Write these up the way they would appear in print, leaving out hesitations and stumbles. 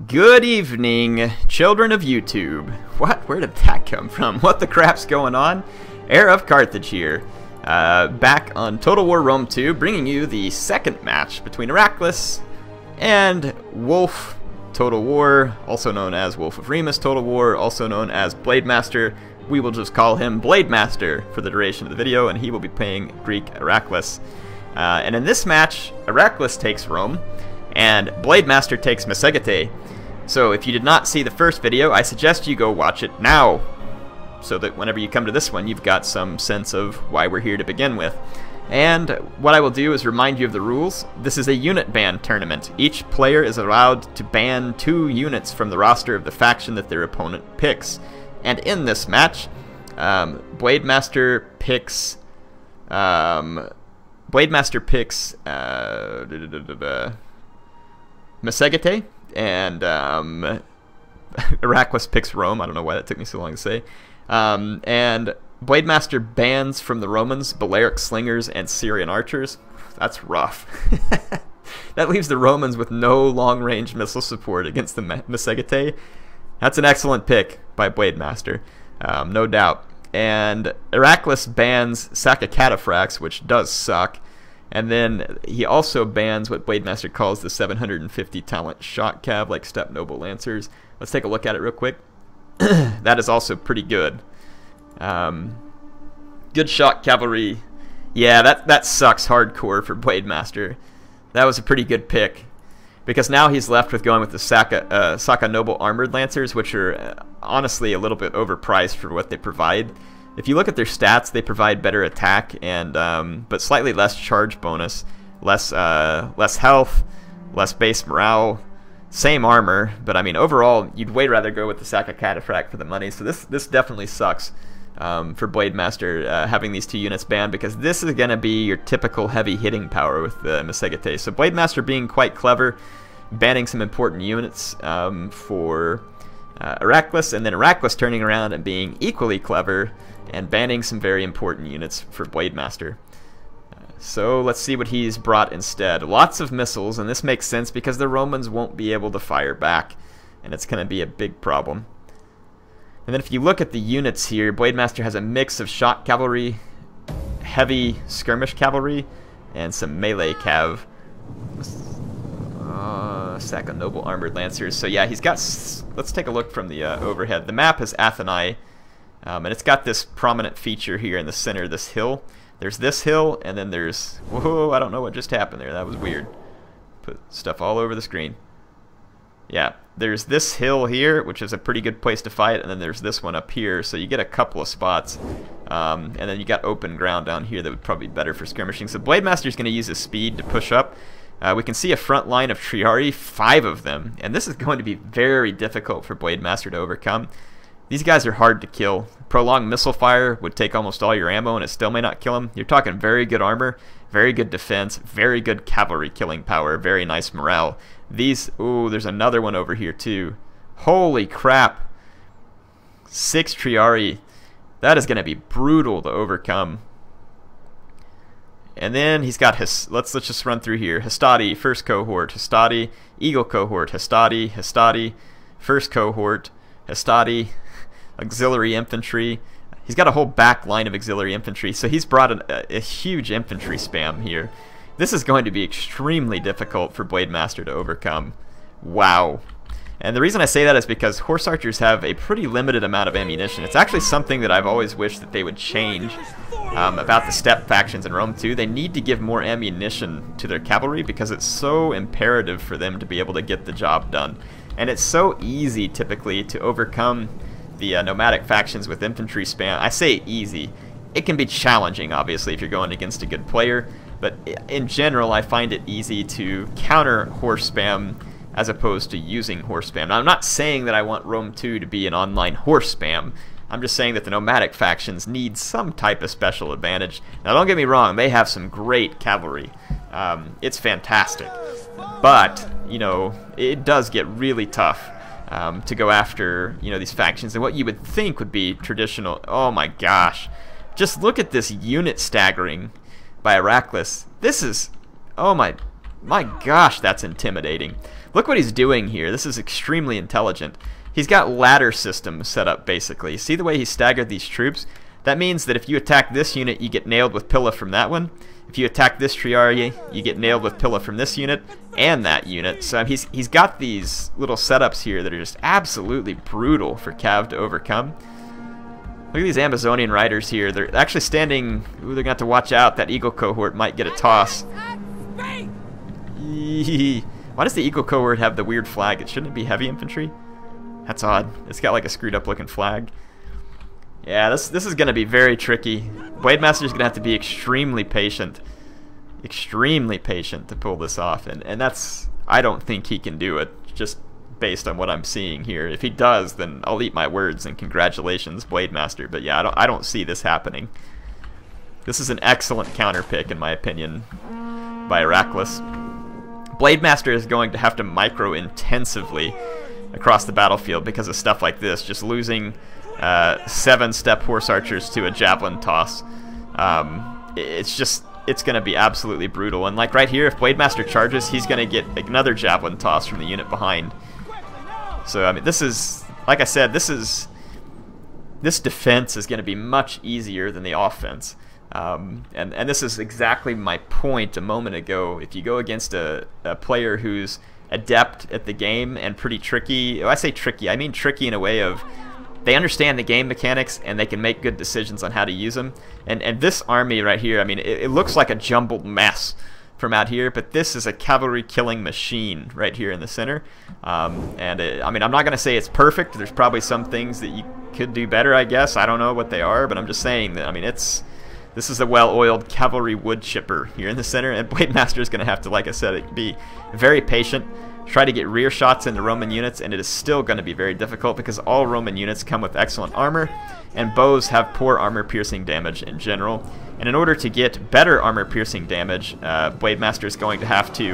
Good evening, children of YouTube. What? Where did that come from? What the crap's going on? Heir of Carthage here. Back on Total War Rome 2, bringing you the second match between Heraclius and Wolf Total War, also known as Wolf of Remus Total War, also known as Blademaster. We will just call him Blademaster for the duration of the video, and he will be playing Greek Heraclius. And in this match, Heraclius takes Rome, and Blademaster takes Mesegete. So if you did not see the first video, I suggest you go watch it now, so that whenever you come to this one, you've got some sense of why we're here to begin with. And what I will do is remind you of the rules. This is a unit ban tournament. Each player is allowed to ban 2 units from the roster of the faction that their opponent picks. And in this match, Blademaster picks Mesegete, and Heraclius picks Rome. I don't know why that took me so long to say. And Blademaster bans from the Romans Balearic slingers and Syrian archers. That's rough. That leaves the Romans with no long-range missile support against the Mesegete. That's an excellent pick by Blademaster, no doubt. And Heraclius bans Saka Cataphracts, which does suck. And then he also bans what Blademaster calls the 750 talent shot cav, like Steppe Noble Lancers. Let's take a look at it real quick. That is also pretty good. Good shot cavalry. Yeah, that sucks hardcore for Blademaster. That was a pretty good pick, because now he's left with going with the Saka Noble Armored Lancers, which are honestly a little bit overpriced for what they provide. If you look at their stats, they provide better attack and but slightly less charge bonus, less health, less base morale, same armor. But I mean, overall, you'd way rather go with the Saka Cataphract for the money. So this definitely sucks for Blademaster having these 2 units banned, because this is going to be your typical heavy hitting power with the Mesegete. So Blademaster being quite clever, banning some important units for Heraclius, and then Heraclius turning around and being equally clever and banning some very important units for Blademaster. So let's see what he's brought instead. Lots of missiles, and this makes sense because the Romans won't be able to fire back, and it's going to be a big problem. And then if you look at the units here, Blademaster has a mix of shot cavalry, heavy skirmish cavalry, and some melee cav. Saka Noble Armored Lancers. So yeah, he's got... Let's take a look from the overhead. The map is Athenae, and it's got this prominent feature here in the center, this hill. There's this hill, and then there's... Whoa, I don't know what just happened there. That was weird. Put stuff all over the screen. Yeah, there's this hill here, which is a pretty good place to fight, and then there's this one up here, so you get a couple of spots. And then you got open ground down here that would probably be better for skirmishing. So Blademaster's going to use his speed to push up. We can see a front line of Triarii, 5 of them, and this is going to be very difficult for Blademaster to overcome. These guys are hard to kill. Prolonged missile fire would take almost all your ammo, and it still may not kill him. You're talking very good armor, very good defense, very good cavalry killing power, very nice morale. These, ooh, there's another one over here too. Holy crap. 6 Triarii. That is going to be brutal to overcome. And then he's got his, let's just run through here. Hastati, first cohort, Hastati, Eagle cohort, Hastati, Hastati, first cohort, Hastati, auxiliary infantry. He's got a whole back line of auxiliary infantry, so he's brought a huge infantry spam here. This is going to be extremely difficult for Blademaster to overcome. Wow. And the reason I say that is because horse archers have a pretty limited amount of ammunition. It's actually something that I've always wished that they would change about the steppe factions in Rome 2. They need to give more ammunition to their cavalry because it's so imperative for them to be able to get the job done. And it's so easy typically to overcome the nomadic factions with infantry spam. I say easy. It can be challenging, obviously, if you're going against a good player, but in general I find it easy to counter horse spam as opposed to using horse spam. Now, I'm not saying that I want Rome 2 to be an online horse spam. I'm just saying that the nomadic factions need some type of special advantage. Now, don't get me wrong, they have some great cavalry. It's fantastic. But, you know, it does get really tough to go after, you know, these factions. And what you would think would be traditional... Oh my gosh. Just look at this unit staggering by Heraclius. This is... Oh my... My gosh, that's intimidating. Look what he's doing here. This is extremely intelligent. He's got ladder systems set up, basically. See the way he staggered these troops? That means that if you attack this unit, you get nailed with Pilla from that one. If you attack this Triarii, you get nailed with Pilla from this unit and that unit. So he's got these little setups here that are just absolutely brutal for Cav to overcome. Look at these Amazonian riders here. They're actually standing... Ooh, they're going to have to watch out. That Eagle cohort might get a toss. Why does the Eagle cohort have the weird flag? Shouldn't it be heavy infantry? That's odd. It's got like a screwed up looking flag. Yeah, this is going to be very tricky. Blademaster's going to have to be extremely patient to pull this off, and that's... I don't think he can do it, just based on what I'm seeing here. If he does, then I'll eat my words, and congratulations, Blademaster. But yeah, I don't see this happening. This is an excellent counter pick, in my opinion, by Heraclius. Blademaster is going to have to micro intensively across the battlefield because of stuff like this, just losing 7-step horse archers to a javelin toss. It's going to be absolutely brutal. And like right here, if Blademaster charges, he's going to get another javelin toss from the unit behind. So I mean, this is, like I said, this defense is going to be much easier than the offense. And this is exactly my point a moment ago. If you go against a player who's adept at the game and pretty tricky, I say tricky, I mean tricky in a way of they understand the game mechanics and they can make good decisions on how to use them. And this army right here, I mean, it looks like a jumbled mess from out here, but this is a cavalry killing machine right here in the center. I mean, I'm not going to say it's perfect. There's probably some things that you could do better, I guess. I don't know what they are, but I'm just saying that, I mean, this is a well-oiled cavalry wood chipper here in the center, and Blademaster is going to have to, like I said, be very patient, try to get rear shots into Roman units, and it is still going to be very difficult because all Roman units come with excellent armor, and bows have poor armor-piercing damage in general. And in order to get better armor-piercing damage, Blademaster is going to have to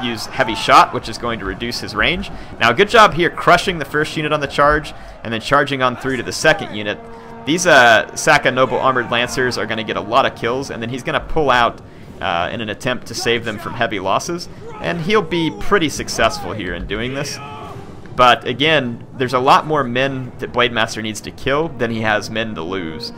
use heavy shot, which is going to reduce his range. Now, good job here crushing the first unit on the charge, and then charging on through to the second unit. These Saka Noble Armored Lancers are going to get a lot of kills, and then he's going to pull out in an attempt to save them from heavy losses. And he'll be pretty successful here in doing this. But again, there's a lot more men that Blademaster needs to kill than he has men to lose.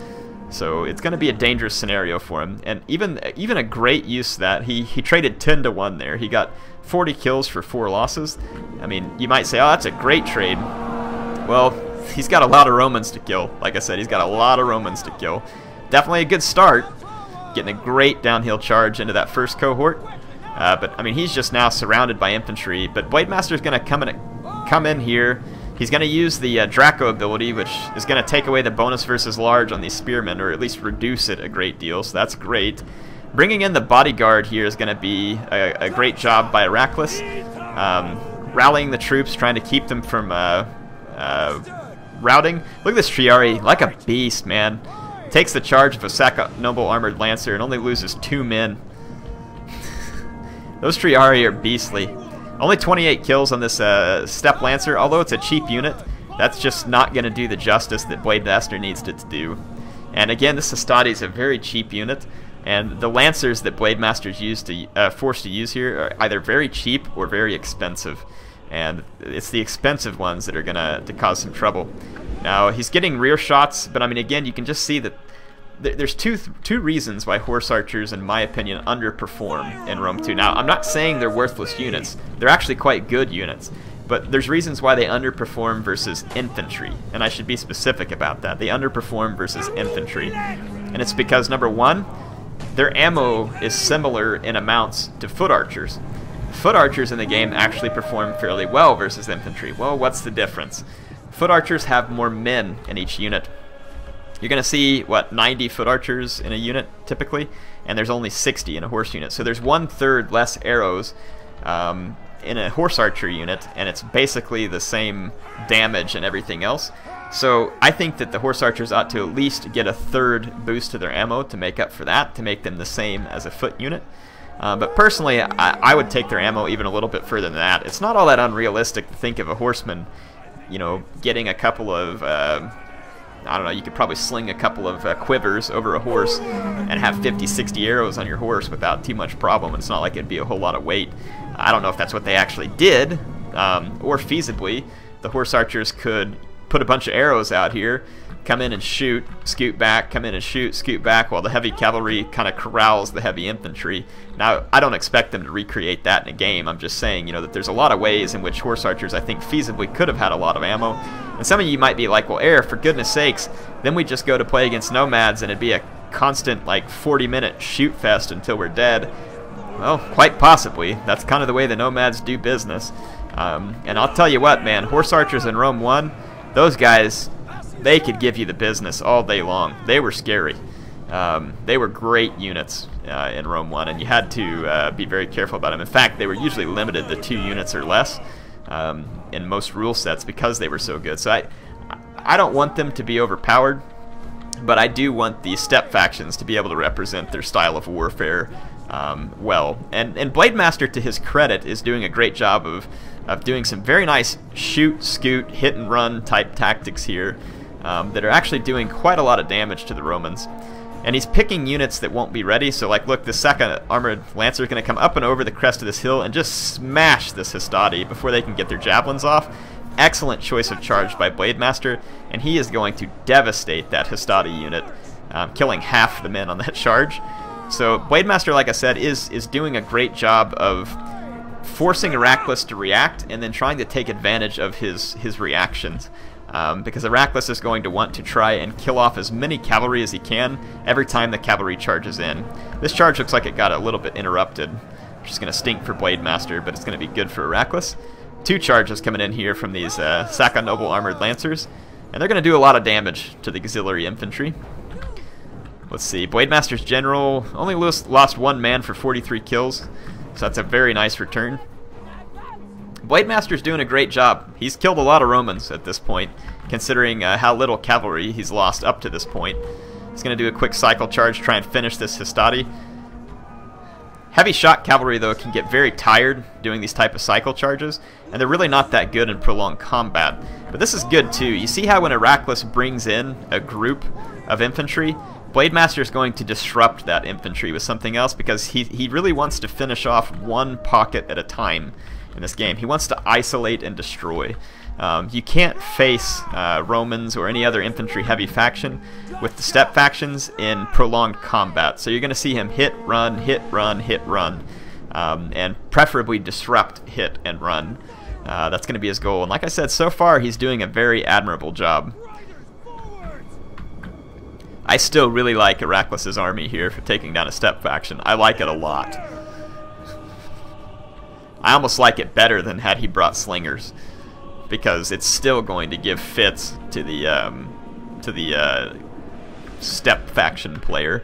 So it's going to be a dangerous scenario for him. And even a great use of that, he traded 10 to 1 there. He got 40 kills for 4 losses. I mean, you might say, oh, that's a great trade. Well, he's got a lot of Romans to kill. Like I said, he's got a lot of Romans to kill. Definitely a good start. Getting a great downhill charge into that first cohort. But, I mean, he's just now surrounded by infantry. But Blademaster's going to come in here. He's going to use the Draco ability, which is going to take away the bonus versus large on these spearmen, or at least reduce it a great deal, so that's great. Bringing in the bodyguard here is going to be a great job by Heraclius. Rallying the troops, trying to keep them from routing. Look at this Triarii, like a beast, man. Takes the charge of a Saka Noble Armored Lancer and only loses 2 men. Those Triarii are beastly. Only 28 kills on this Steppe Lancer, although it's a cheap unit. That's just not going to do the justice that Blademaster needs it to do. And again, this Hastati is a very cheap unit, and the Lancers that Blademaster's forced to use here are either very cheap or very expensive. And it's the expensive ones that are going to cause some trouble. Now, he's getting rear shots, but I mean, again, you can just see that there's two reasons why horse archers, in my opinion, underperform in Rome 2. Now, I'm not saying they're worthless units. They're actually quite good units. But there's reasons why they underperform versus infantry. And I should be specific about that. They underperform versus infantry. And it's because, number one, their ammo is similar in amounts to foot archers. Foot archers in the game actually perform fairly well versus infantry. Well, what's the difference? Foot archers have more men in each unit. You're going to see, what, 90 foot archers in a unit, typically, and there's only 60 in a horse unit. So there's 1/3 less arrows in a horse archer unit, and it's basically the same damage and everything else. So I think that the horse archers ought to at least get a 1/3 boost to their ammo to make up for that, to make them the same as a foot unit. But personally, I would take their ammo even a little bit further than that. It's not all that unrealistic to think of a horseman, you know, getting a couple of I don't know, you could probably sling a couple of quivers over a horse and have 50, 60 arrows on your horse without too much problem. It's not like it'd be a whole lot of weight. I don't know if that's what they actually did, or feasibly, the horse archers could put a bunch of arrows out here, come in and shoot, scoot back, come in and shoot, scoot back, while the heavy cavalry kind of corrals the heavy infantry. Now, I don't expect them to recreate that in a game. I'm just saying, you know, that there's a lot of ways in which horse archers, I think, feasibly could have had a lot of ammo. And some of you might be like, well, Air, for goodness sakes, then we just go to play against nomads and it'd be a constant, like, 40-minute shoot fest until we're dead. Well, quite possibly. That's kind of the way the nomads do business. And I'll tell you what, man, horse archers in Rome 1, those guys, they could give you the business all day long. They were scary. They were great units in Rome 1, and you had to be very careful about them. In fact, they were usually limited to 2 units or less in most rule sets because they were so good. So I don't want them to be overpowered, but I do want the steppe factions to be able to represent their style of warfare well. And Blademaster, to his credit, is doing a great job of doing some very nice shoot, scoot, hit and run type tactics here that are actually doing quite a lot of damage to the Romans. And he's picking units that won't be ready. So, like, look, the second armored lancer is going to come up and over the crest of this hill and just smash this Hastati before they can get their javelins off. Excellent choice of charge by Blademaster, and he is going to devastate that Hastati unit, killing half the men on that charge. So Blademaster, like I said, is doing a great job of forcing Heraclius to react and then trying to take advantage of his reactions. Because Heraclius is going to want to try and kill off as many cavalry as he can every time the cavalry charges in. This charge looks like it got a little bit interrupted, which is going to stink for Blademaster, but it's going to be good for Heraclius. 2 charges coming in here from these Saka Noble Armored Lancers, and they're going to do a lot of damage to the auxiliary infantry. Let's see, Blademaster's general only lost 1 man for 43 kills, so that's a very nice return. Blademaster's doing a great job. He's killed a lot of Romans at this point, considering how little cavalry he's lost up to this point. He's going to do a quick cycle charge, try and finish this Hastati. Heavy shot cavalry, though, can get very tired doing these type of cycle charges, and they're really not that good in prolonged combat. But this is good, too. You see how when Heraclius brings in a group of infantry, Blademaster is going to disrupt that infantry with something else, because he really wants to finish off one pocket at a time in this game. He wants to isolate and destroy. You can't face Romans or any other infantry-heavy faction with the steppe factions in prolonged combat. So you're going to see him hit, run, hit, run, hit, run, and preferably disrupt, hit, and run. That's going to be his goal. And like I said, so far he's doing a very admirable job. I still really like Heraclius' army here for taking down a steppe faction. I like it a lot. I almost like it better than had he brought slingers, because it's still going to give fits to the steppe faction player.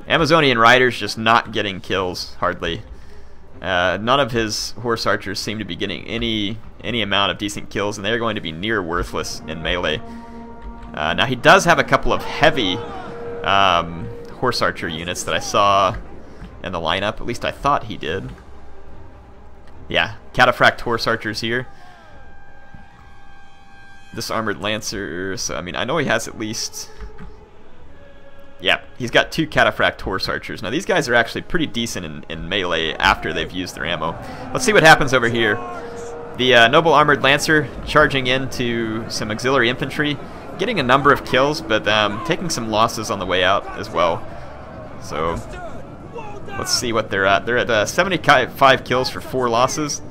Amazonian riders just not getting kills hardly. None of his horse archers seem to be getting any amount of decent kills, and they're going to be near worthless in melee. Now he does have a couple of heavy horse archer units that I saw in the lineup. At least I thought he did. Yeah, cataphract horse archers here. This armored lancer, so I mean, I know he has at least... Yeah, he's got 2 cataphract horse archers. Now these guys are actually pretty decent in melee after they've used their ammo. Let's see what happens over here. The noble armored lancer charging into some auxiliary infantry, getting a number of kills, but taking some losses on the way out as well. So let's see what they're at. They're at 75 kills for 4 losses.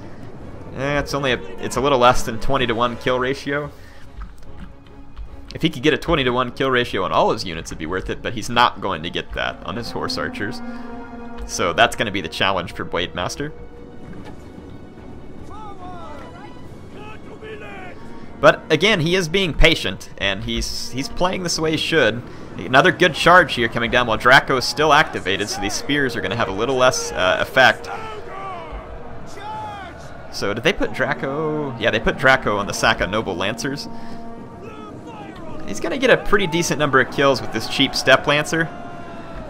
It's a little less than 20-to-1 kill ratio. If he could get a 20-to-1 kill ratio on all his units, it'd be worth it, but he's not going to get that on his horse archers. So that's going to be the challenge for Blademaster. But again, he is being patient, and he's playing this the way he should. Another good charge here coming down while Draco is still activated, so these spears are going to have a little less effect. So did they put Draco? Yeah, they put Draco on the Saka Noble Lancers. He's going to get a pretty decent number of kills with this cheap Steppe Lancer.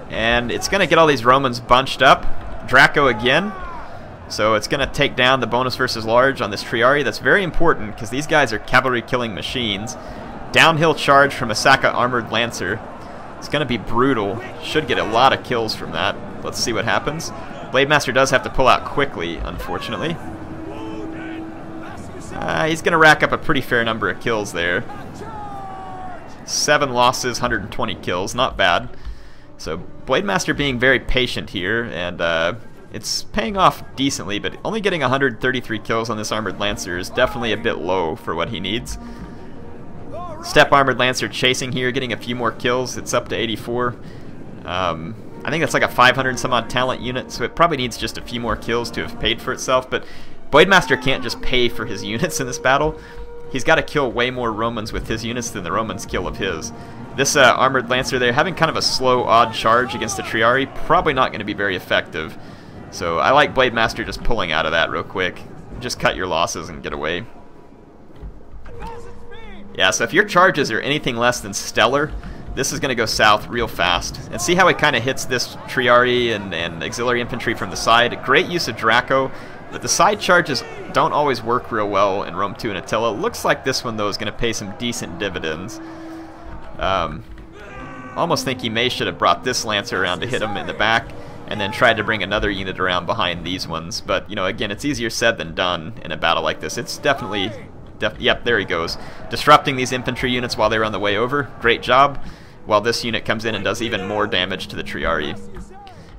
And it's going to get all these Romans bunched up. Draco again. So it's going to take down the bonus versus large on this Triarii. That's very important because these guys are cavalry killing machines. Downhill charge from a Saka Armored Lancer. It's going to be brutal. Should get a lot of kills from that. Let's see what happens. Blademaster does have to pull out quickly, unfortunately. He's going to rack up a pretty fair number of kills there. 7 losses, 120 kills. Not bad. So Blademaster being very patient here, and it's paying off decently, but only getting 133 kills on this Armored Lancer is definitely a bit low for what he needs. Steppe Armored Lancer chasing here, getting a few more kills. It's up to 84. I think that's like a 500 some odd talent unit, so it probably needs just a few more kills to have paid for itself, but Blademaster can't just pay for his units in this battle. He's got to kill way more Romans with his units than the Romans kill of his. This Armored Lancer there, having kind of a slow, odd charge against the Triarii, probably not going to be very effective. So I like Blademaster just pulling out of that real quick. Just cut your losses and get away. Yeah, so if your charges are anything less than stellar, this is going to go south real fast. And see how it kind of hits this Triarii and auxiliary infantry from the side. Great use of Draco, but the side charges don't always work real well in Rome 2 and Attila. Looks like this one, though, is going to pay some decent dividends. Almost think he may should have brought this Lancer around to hit him in the back, and then tried to bring another unit around behind these ones. But, you know, again, it's easier said than done in a battle like this. It's definitely... Yep, there he goes. Disrupting these infantry units while they were on the way over. Great job. While this unit comes in and does even more damage to the Triarii.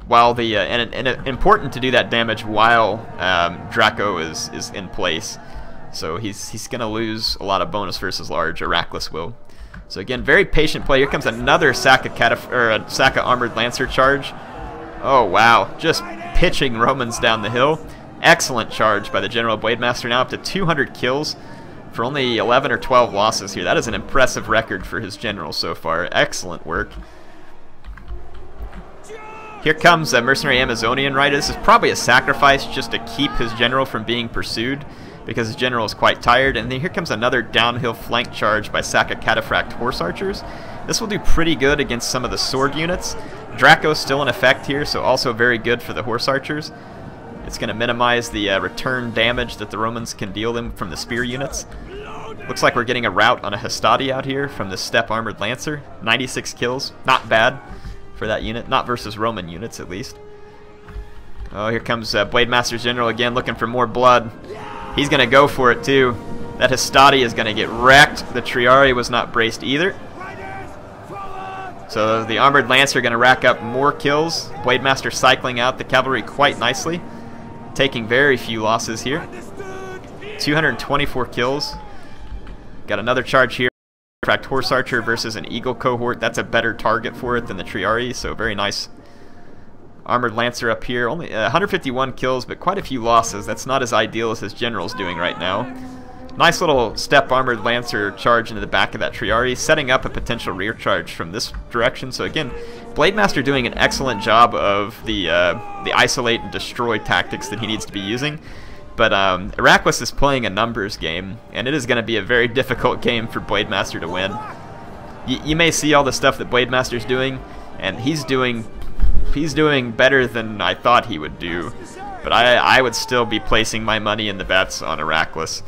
While the and important to do that damage while Draco is in place. So he's going to lose a lot of bonus versus large. Heraclius will. So again, very patient play. Here comes another Saka Armored Lancer charge. Oh wow, just pitching Romans down the hill. Excellent charge by the General Blademaster, now up to 200 kills for only 11 or 12 losses here. That is an impressive record for his general so far. Excellent work. Here comes a Mercenary Amazonian Rider. This is probably a sacrifice just to keep his general from being pursued, because his general is quite tired. And then here comes another downhill flank charge by Saka Cataphract Horse Archers. This will do pretty good against some of the sword units. Draco's still in effect here, so also very good for the Horse Archers. It's going to minimize the return damage that the Romans can deal them from the spear units. Looks like we're getting a rout on a Hastati out here from the Steppe Armored Lancer. 96 kills. Not bad for that unit. Not versus Roman units, at least. Oh, here comes Blademaster's General again, looking for more blood. He's going to go for it, too. That Hastati is going to get wrecked. The Triarii was not braced either. So the Armored Lancer going to rack up more kills. Blademaster cycling out the cavalry quite nicely. Taking very few losses here. 224 kills. Got another charge here. Cracked Horse Archer versus an Eagle cohort. That's a better target for it than the Triarii, so very nice. Armored Lancer up here. Only 151 kills, but quite a few losses. That's not as ideal as his general's doing right now. Nice little Steppe Armored Lancer charge into the back of that Triarii, setting up a potential rear charge from this direction. So again, Blademaster doing an excellent job of the isolate and destroy tactics that he needs to be using. But Heraclius is playing a numbers game, and it is going to be a very difficult game for Blademaster to win. You may see all the stuff that Blademaster's doing, and he's doing better than I thought he would do. But I would still be placing my money in the bets on Heraclius.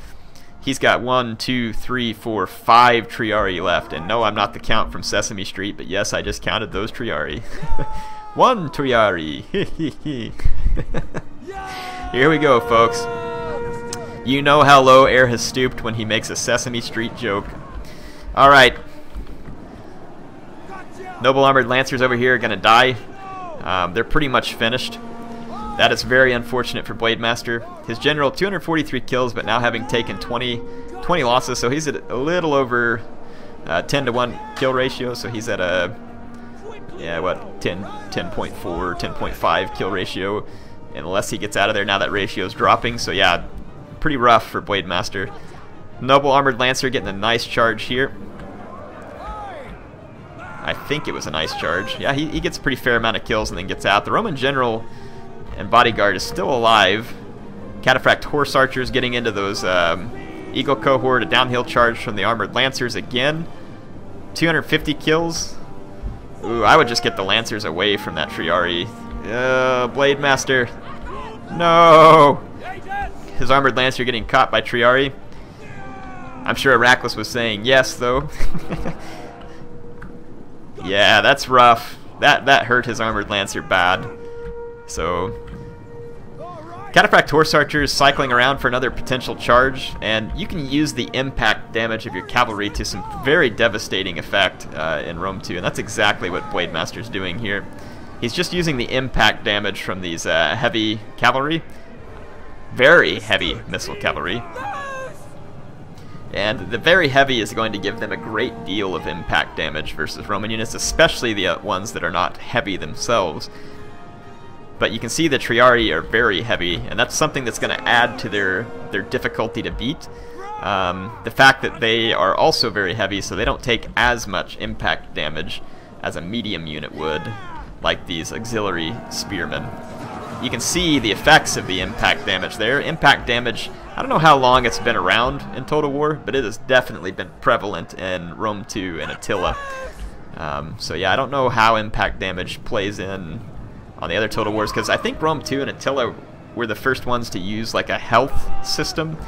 He's got 1, 2, 3, 4, 5 Triarii left. And no, I'm not the count from Sesame Street, but yes, I just counted those Triarii. 1 Triarii. Here we go, folks. You know how low Air has stooped when he makes a Sesame Street joke. Alright. Noble Armored Lancers over here are going to die. They're pretty much finished. That is very unfortunate for Blademaster. His general, 243 kills, but now having taken 20 losses, so he's at a little over 10-to-1 kill ratio, so he's at a, yeah, what, 10.4, 10.5 kill ratio, unless he gets out of there. Now that ratio is dropping, so yeah, pretty rough for Blademaster. Noble Armored Lancer getting a nice charge here. I think it was a nice charge. Yeah, he gets a pretty fair amount of kills and then gets out. The Roman general and bodyguard is still alive. Cataphract Horse Archers getting into those Eagle cohort. A downhill charge from the Armored Lancers again. 250 kills. Ooh, I would just get the Lancers away from that Triarii. Blademaster. No! His Armored Lancer getting caught by Triarii. I'm sure Heracles was saying yes, though. Yeah, that's rough. That hurt his armored lancer bad. So Cataphract Horse Archers cycling around for another potential charge, and you can use the impact damage of your cavalry to some very devastating effect in Rome 2, and that's exactly what Blademaster's doing here. He's just using the impact damage from these heavy cavalry, very heavy missile cavalry, and the very heavy is going to give them a great deal of impact damage versus Roman units, especially the ones that are not heavy themselves. But you can see the Triarii are very heavy, and that's something that's going to add to their difficulty to beat. The fact that they are also very heavy, so they don't take as much impact damage as a medium unit would, like these auxiliary spearmen. You can see the effects of the impact damage there. Impact damage, I don't know how long it's been around in Total War, but it has definitely been prevalent in Rome 2 and Attila. So yeah, I don't know how impact damage plays in on the other Total Wars, because I think Rome 2 and Attila were the first ones to use like a health system.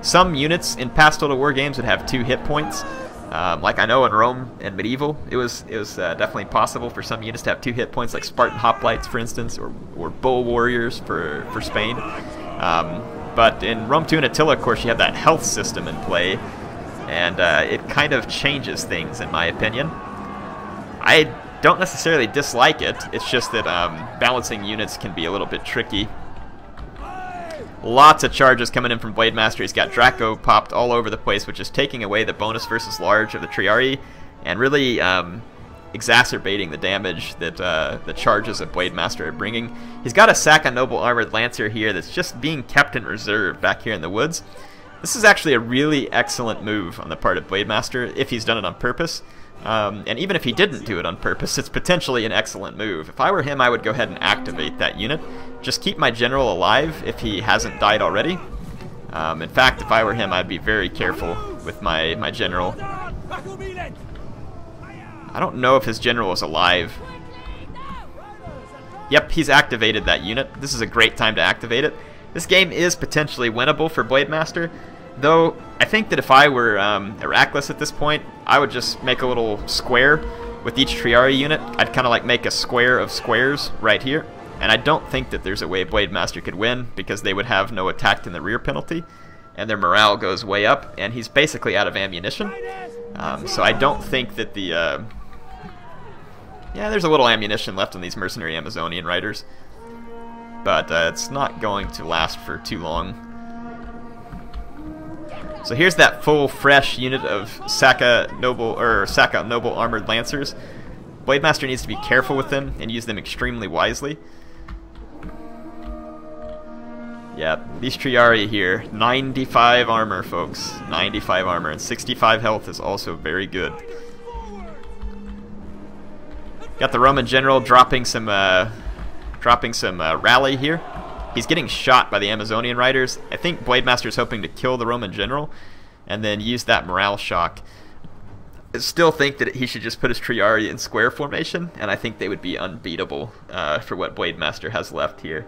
Some units in past Total War games would have 2 hit points. Like I know in Rome and Medieval, it was definitely possible for some units to have 2 hit points, like Spartan Hoplites, for instance, or Bull Warriors for Spain. But in Rome 2 and Attila, of course, you have that health system in play, and it kind of changes things, in my opinion. I don't necessarily dislike it, it's just that balancing units can be a little bit tricky. Lots of charges coming in from Blademaster. He's got Draco popped all over the place, which is taking away the bonus versus large of the Triarii, and really exacerbating the damage that the charges of Blademaster are bringing. He's got a Saka Noble Armored Lancer here that's just being kept in reserve back here in the woods. This is actually a really excellent move on the part of Blademaster, if he's done it on purpose. And even if he didn't do it on purpose, it's potentially an excellent move. If I were him, I would go ahead and activate that unit. Just keep my general alive if he hasn't died already. In fact, if I were him, I'd be very careful with my general. I don't know if his general is alive. Yep, he's activated that unit. This is a great time to activate it. This game is potentially winnable for Blademaster, though I think that if I were Heracles at this point, I would just make a little square with each Triarii unit. I'd kind of like make a square of squares right here, and I don't think that there's a way Blademaster could win, because they would have no attacked in the rear penalty, and their morale goes way up, and he's basically out of ammunition. So I don't think that the... yeah, there's a little ammunition left on these mercenary Amazonian riders, but it's not going to last for too long. So here's that full, fresh unit of Saka Noble Armored Lancers. Blademaster needs to be careful with them and use them extremely wisely. Yeah, these Triarii here, 95 armor, folks. 95 armor, and 65 health is also very good. Got the Roman general dropping some rally here. He's getting shot by the Amazonian riders. I think Blademaster's hoping to kill the Roman general and then use that morale shock. I still think that he should just put his Triarii in square formation, and I think they would be unbeatable for what Blademaster has left here.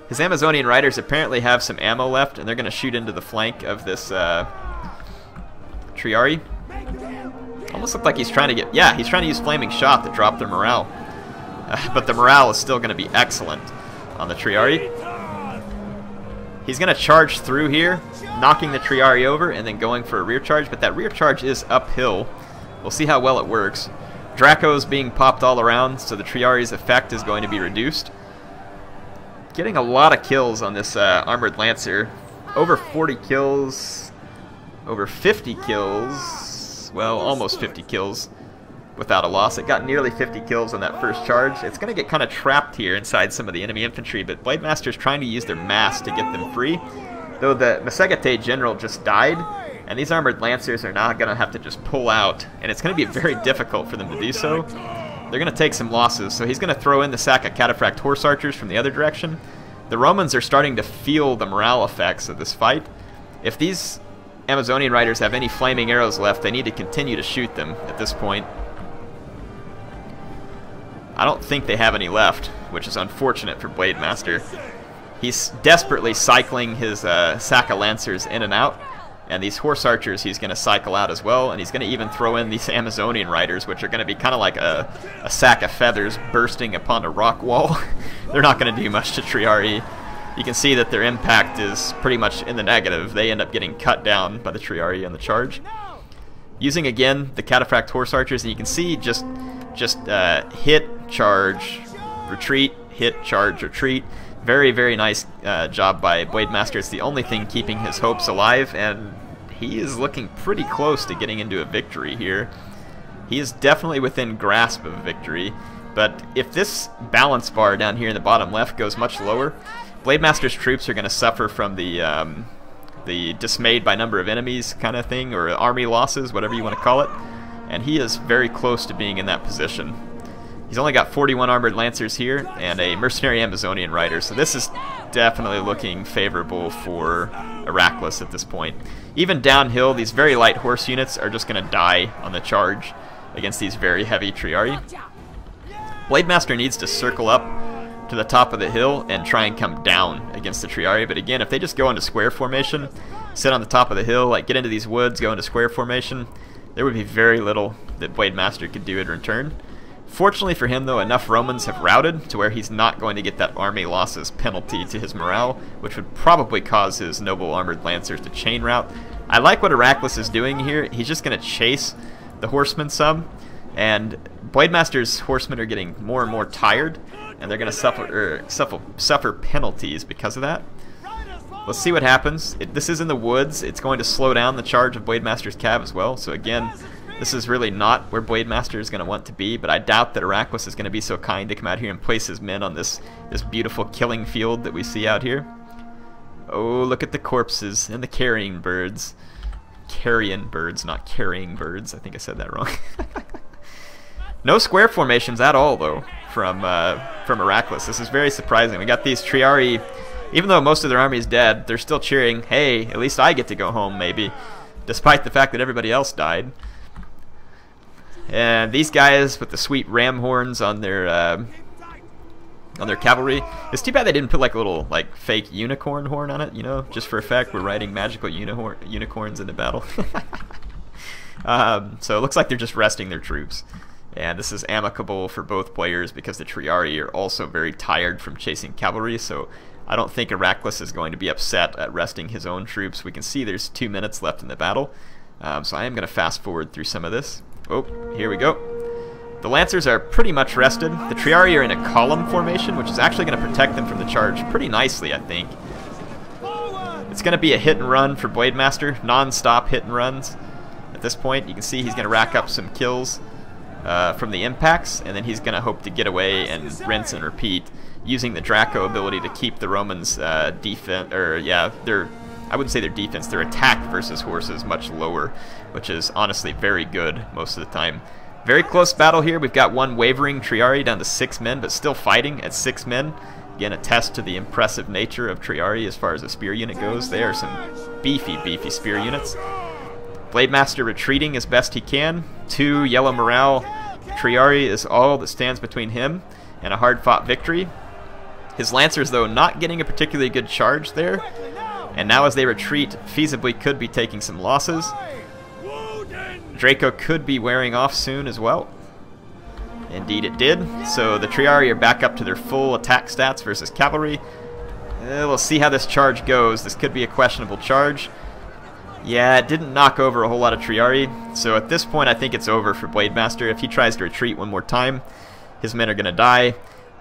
His Amazonian riders apparently have some ammo left, and they're going to shoot into the flank of this Triarii. Almost looked like he's trying to get... yeah, he's trying to use Flaming Shot to drop their morale. But the morale is still going to be excellent on the Triarii. He's going to charge through here, knocking the Triarii over, and then going for a rear charge, but that rear charge is uphill. We'll see how well it works. Draco's being popped all around, so the Triarii's effect is going to be reduced. Getting a lot of kills on this Armored Lancer. Over 40 kills, over 50 kills, well, almost 50 kills without a loss. It got nearly 50 kills on that first charge. It's going to get kind of trapped here inside some of the enemy infantry, but Blademaster's trying to use their mass to get them free. Though the Massagetei general just died, and these Armored Lancers are now going to have to just pull out, and it's going to be very difficult for them to do so. They're going to take some losses, so he's going to throw in the Saka Cataphract Horse Archers from the other direction. The Romans are starting to feel the morale effects of this fight. If these Amazonian riders have any flaming arrows left, they need to continue to shoot them at this point. I don't think they have any left, which is unfortunate for Blademaster. He's desperately cycling his sack of Lancers in and out. And these Horse Archers he's going to cycle out as well, and he's going to even throw in these Amazonian Riders, which are going to be kind of like a sack of feathers bursting upon a rock wall. They're not going to do much to Triarii. You can see that their impact is pretty much in the negative. They end up getting cut down by the Triarii on the charge. Using, again, the Cataphract Horse Archers, and you can see just hit, charge, retreat, hit, charge, retreat. Very, very nice job by Blademaster. It's the only thing keeping his hopes alive, and he is looking pretty close to getting into a victory here. He is definitely within grasp of a victory, but if this balance bar down here in the bottom left goes much lower, Blademaster's troops are going to suffer from the dismayed by number of enemies kind of thing, or army losses, whatever you want to call it, and he is very close to being in that position. He's only got 41 armored lancers here and a mercenary Amazonian rider, so this is definitely looking favorable for Heraclius at this point. Even downhill, these very light horse units are just going to die on the charge against these very heavy Triarii. Blademaster needs to circle up to the top of the hill and try and come down against the Triarii, but again, if they just go into square formation, sit on the top of the hill, like get into these woods, go into square formation, there would be very little that Blademaster could do in return. Fortunately for him, though, enough Romans have routed to where he's not going to get that army losses penalty to his morale, which would probably cause his noble armored lancers to chain rout. I like what Heraclius is doing here. He's just going to chase the horsemen some, and Blademaster's horsemen are getting more and more tired, and they're going to suffer penalties because of that. Let's see what happens. This is in the woods. It's going to slow down the charge of Blademaster's cav as well, so again, this is really not where Blademaster is going to want to be, but I doubt that Heraclius is going to be so kind to come out here and place his men on this beautiful killing field that we see out here. Oh, look at the corpses and the carrying birds. Carrion birds, not carrying birds. I think I said that wrong. No square formations at all, though, from Heraclius. This is very surprising. We got these Triarii, even though most of their army is dead, they're still cheering, hey, at least I get to go home, maybe, despite the fact that everybody else died. And these guys with the sweet ram horns on their cavalry. It's too bad they didn't put like a little fake unicorn horn on it, you know, just for effect. We're riding magical unicorns into battle. So it looks like they're just resting their troops. And this is amicable for both players because the Triarii are also very tired from chasing cavalry, so I don't think Heraclius is going to be upset at resting his own troops. We can see there's 2 minutes left in the battle, so I am going to fast forward through some of this. Oh, here we go. The Lancers are pretty much rested. The Triarii are in a column formation, which is actually going to protect them from the charge pretty nicely, I think. It's going to be a hit and run for Blademaster, non-stop hit and runs. At this point, you can see he's going to rack up some kills from the impacts, and then he's going to hope to get away and rinse and repeat, using the Draco ability to keep the Romans' defense, or yeah, I wouldn't say their defense, their attack versus horses much lower, which is honestly very good most of the time. Very close battle here. We've got one wavering Triarii down to 6 men, but still fighting at 6 men. Again, a test to the impressive nature of Triarii as far as a spear unit goes. They are some beefy, beefy spear units. Blademaster retreating as best he can. 2 yellow morale. Triarii is all that stands between him and a hard-fought victory. His Lancers, though, not getting a particularly good charge there. And now as they retreat, feasibly could be taking some losses. Draco could be wearing off soon as well. Indeed it did. So the Triarii are back up to their full attack stats versus cavalry. We'll see how this charge goes. This could be a questionable charge. Yeah, it didn't knock over a whole lot of Triarii. So at this point I think it's over for Blademaster. If he tries to retreat one more time, his men are going to die.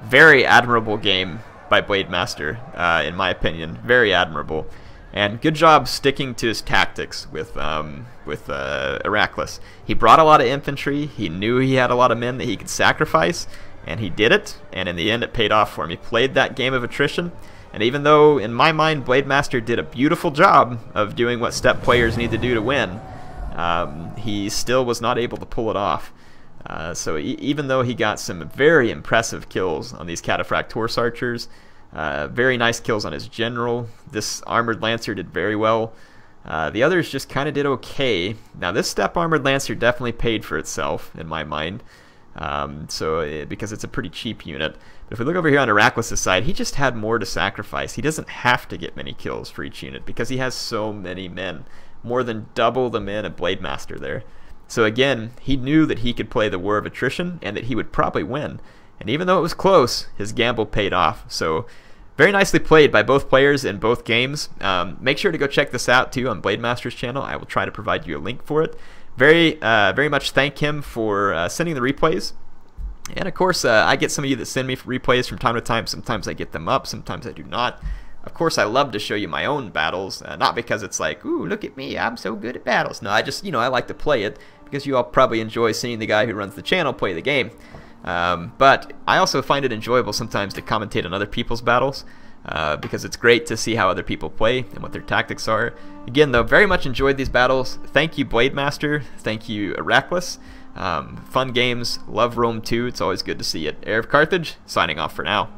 Very admirable game by Blademaster, in my opinion. Very admirable. And good job sticking to his tactics with Heraclius. He brought a lot of infantry. He knew he had a lot of men that he could sacrifice, and he did it. And in the end, it paid off for him. He played that game of attrition. And even though, in my mind, Blademaster did a beautiful job of doing what step players need to do to win, he still was not able to pull it off. So even though he got some very impressive kills on these Cataphract Horse Archers, very nice kills on his general, this Armored Lancer did very well. The others just kind of did okay. Now this Step Armored Lancer definitely paid for itself, in my mind. Because it's a pretty cheap unit. But if we look over here on Heracles' side, he just had more to sacrifice. He doesn't have to get many kills for each unit because he has so many men, more than double the men of Blademaster there. So again, he knew that he could play the War of Attrition and that he would probably win. And even though it was close, his gamble paid off. So very nicely played by both players in both games. Make sure to go check this out too on Blademaster's channel. I will try to provide you a link for it. Very much thank him for sending the replays. And of course, I get some of you that send me replays from time to time. Sometimes I get them up, sometimes I do not. Of course, I love to show you my own battles, not because it's like, ooh, look at me, I'm so good at battles. No, I just, I like to play it because you all probably enjoy seeing the guy who runs the channel play the game. But I also find it enjoyable sometimes to commentate on other people's battles because it's great to see how other people play and what their tactics are. Again, though, very much enjoyed these battles. Thank you, Blademaster. Thank you, Heracles. Fun games. Love Rome 2. It's always good to see it. Heir of Carthage, signing off for now.